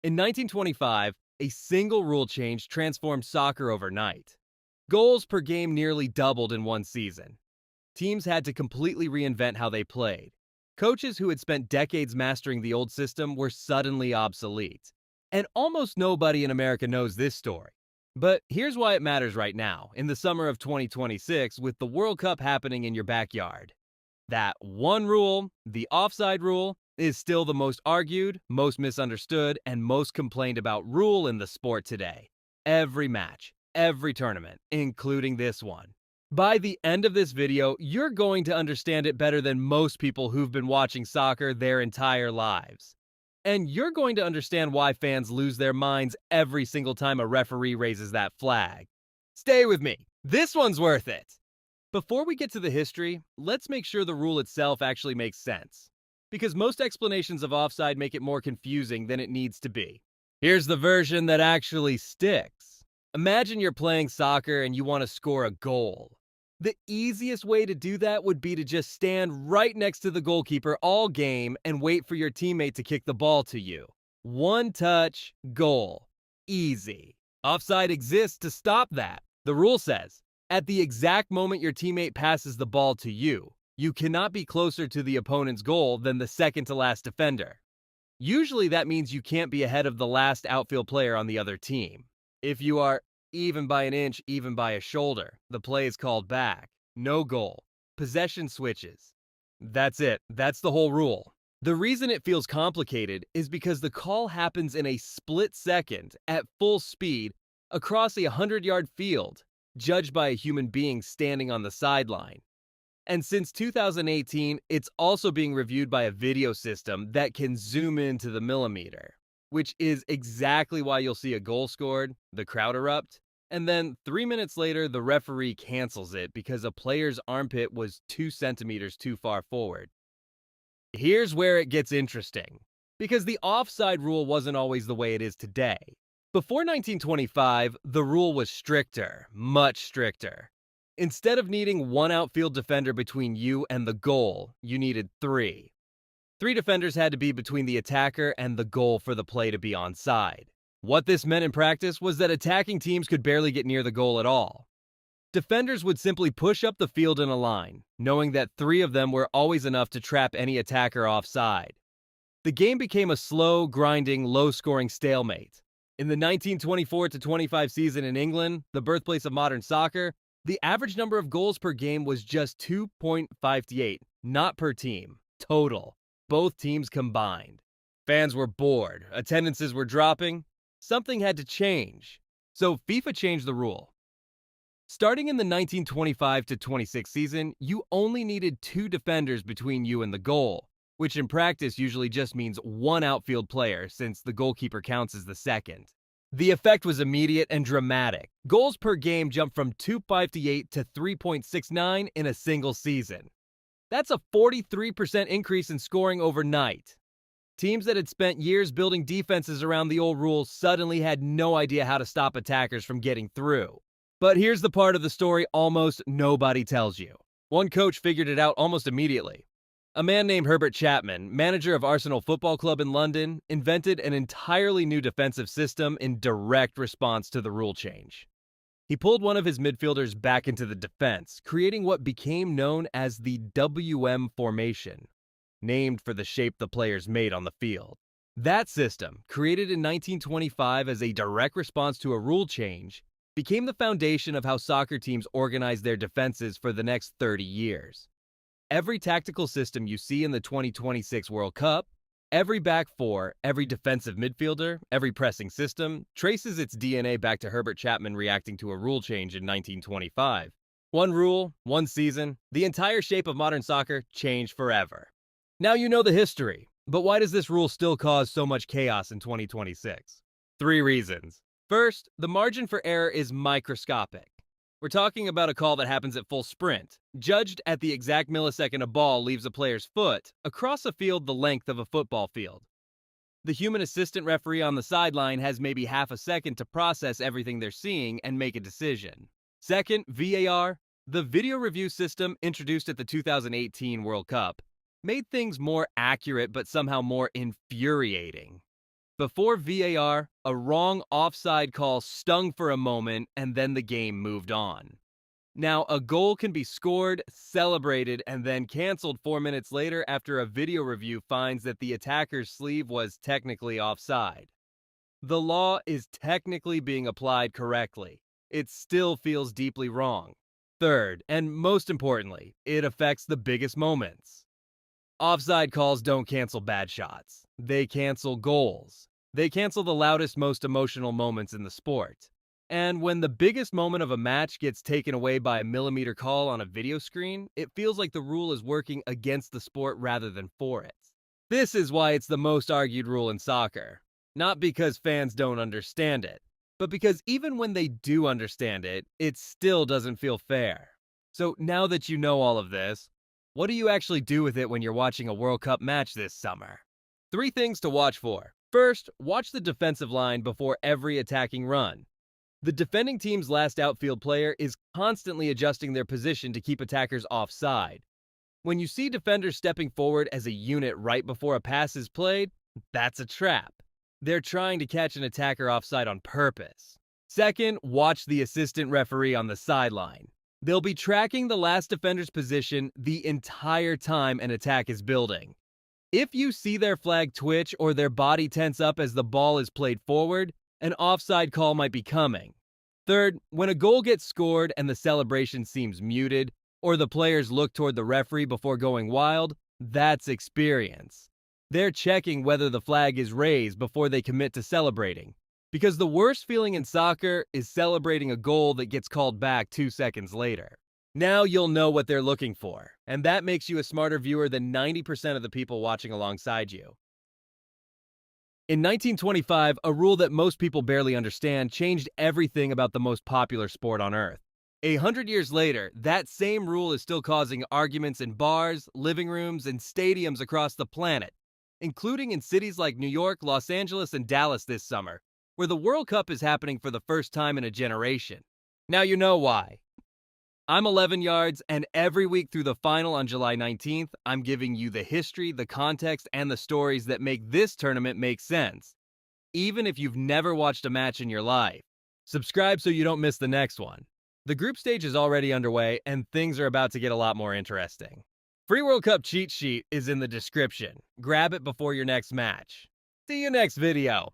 In 1925, a single rule change transformed soccer overnight. Goals per game nearly doubled in one season. Teams had to completely reinvent how they played. Coaches who had spent decades mastering the old system were suddenly obsolete. And almost nobody in America knows this story. But here's why it matters right now, in the summer of 2026, with the World Cup happening in your backyard. That one rule, the offside rule, is still the most argued, most misunderstood, and most complained about rule in the sport today. Every match, every tournament, including this one. By the end of this video, you're going to understand it better than most people who've been watching soccer their entire lives. And you're going to understand why fans lose their minds every single time a referee raises that flag. Stay with me. This one's worth it. Before we get to the history, let's make sure the rule itself actually makes sense. Because most explanations of offside make it more confusing than it needs to be. Here's the version that actually sticks. Imagine you're playing soccer and you want to score a goal. The easiest way to do that would be to just stand right next to the goalkeeper all game and wait for your teammate to kick the ball to you. One touch, goal. Easy. Offside exists to stop that. The rule says, at the exact moment your teammate passes the ball to you, you cannot be closer to the opponent's goal than the second to last defender. Usually that means you can't be ahead of the last outfield player on the other team. If you are even by an inch, even by a shoulder, the play is called back. No goal. Possession switches. That's it. That's the whole rule. The reason it feels complicated is because the call happens in a split second at full speed across a 100-yard field, judged by a human being standing on the sideline. And since 2018, it's also being reviewed by a video system that can zoom into the millimeter, which is exactly why you'll see a goal scored, the crowd erupt, and then 3 minutes later, the referee cancels it because a player's armpit was 2 centimeters too far forward. Here's where it gets interesting, because the offside rule wasn't always the way it is today. Before 1925, the rule was stricter, much stricter. Instead of needing one outfield defender between you and the goal, you needed 3. 3 defenders had to be between the attacker and the goal for the play to be onside. What this meant in practice was that attacking teams could barely get near the goal at all. Defenders would simply push up the field in a line, knowing that 3 of them were always enough to trap any attacker offside. The game became a slow, grinding, low-scoring stalemate. In the 1924-25 season in England, the birthplace of modern soccer, the average number of goals per game was just 2.58, not per team, total. Both teams combined. Fans were bored, attendances were dropping. Something had to change. So FIFA changed the rule. Starting in the 1925-26 season, you only needed 2 defenders between you and the goal, which in practice usually just means 1 outfield player since the goalkeeper counts as the second. The effect was immediate and dramatic. Goals per game jumped from 2.58 to 3.69 in a single season. That's a 43% increase in scoring overnight. Teams that had spent years building defenses around the old rules suddenly had no idea how to stop attackers from getting through. But here's the part of the story almost nobody tells you. One coach figured it out almost immediately. A man named Herbert Chapman, manager of Arsenal Football Club in London, invented an entirely new defensive system in direct response to the rule change. He pulled one of his midfielders back into the defense, creating what became known as the WM formation, named for the shape the players made on the field. That system, created in 1925 as a direct response to a rule change, became the foundation of how soccer teams organized their defenses for the next 30 years. Every tactical system you see in the 2026 World Cup, every back 4, every defensive midfielder, every pressing system, traces its DNA back to Herbert Chapman reacting to a rule change in 1925. One rule, one season, the entire shape of modern soccer changed forever. Now you know the history, but why does this rule still cause so much chaos in 2026? 3 reasons. First, the margin for error is microscopic. We're talking about a call that happens at full sprint, judged at the exact millisecond a ball leaves a player's foot, across a field the length of a football field. The human assistant referee on the sideline has maybe half a second to process everything they're seeing and make a decision. Second, VAR, the video review system introduced at the 2018 World Cup, made things more accurate but somehow more infuriating. Before VAR, a wrong offside call stung for a moment and then the game moved on. Now, a goal can be scored, celebrated, and then canceled 4 minutes later after a video review finds that the attacker's sleeve was technically offside. The law is technically being applied correctly. It still feels deeply wrong. Third, and most importantly, it affects the biggest moments. Offside calls don't cancel bad shots. They cancel goals. They cancel the loudest, most emotional moments in the sport. And when the biggest moment of a match gets taken away by a millimeter call on a video screen, it feels like the rule is working against the sport rather than for it. This is why it's the most argued rule in soccer. Not because fans don't understand it, but because even when they do understand it, it still doesn't feel fair. So now that you know all of this, what do you actually do with it when you're watching a World Cup match this summer? 3 things to watch for. First, watch the defensive line before every attacking run. The defending team's last outfield player is constantly adjusting their position to keep attackers offside. When you see defenders stepping forward as a unit right before a pass is played, that's a trap. They're trying to catch an attacker offside on purpose. Second, watch the assistant referee on the sideline. They'll be tracking the last defender's position the entire time an attack is building. If you see their flag twitch or their body tense up as the ball is played forward, an offside call might be coming. Third, when a goal gets scored and the celebration seems muted, or the players look toward the referee before going wild, that's experience. They're checking whether the flag is raised before they commit to celebrating. Because the worst feeling in soccer is celebrating a goal that gets called back 2 seconds later. Now you'll know what they're looking for, and that makes you a smarter viewer than 90% of the people watching alongside you. In 1925, a rule that most people barely understand changed everything about the most popular sport on Earth. 100 years later, that same rule is still causing arguments in bars, living rooms, and stadiums across the planet, including in cities like New York, Los Angeles, and Dallas this summer, where the World Cup is happening for the first time in a generation. Now you know why. I'm 11 Yards, and every week through the final on July 19th, I'm giving you the history, the context, and the stories that make this tournament make sense, even if you've never watched a match in your life. Subscribe so you don't miss the next one. The group stage is already underway, and things are about to get a lot more interesting. Free World Cup cheat sheet is in the description. Grab it before your next match. See you next video.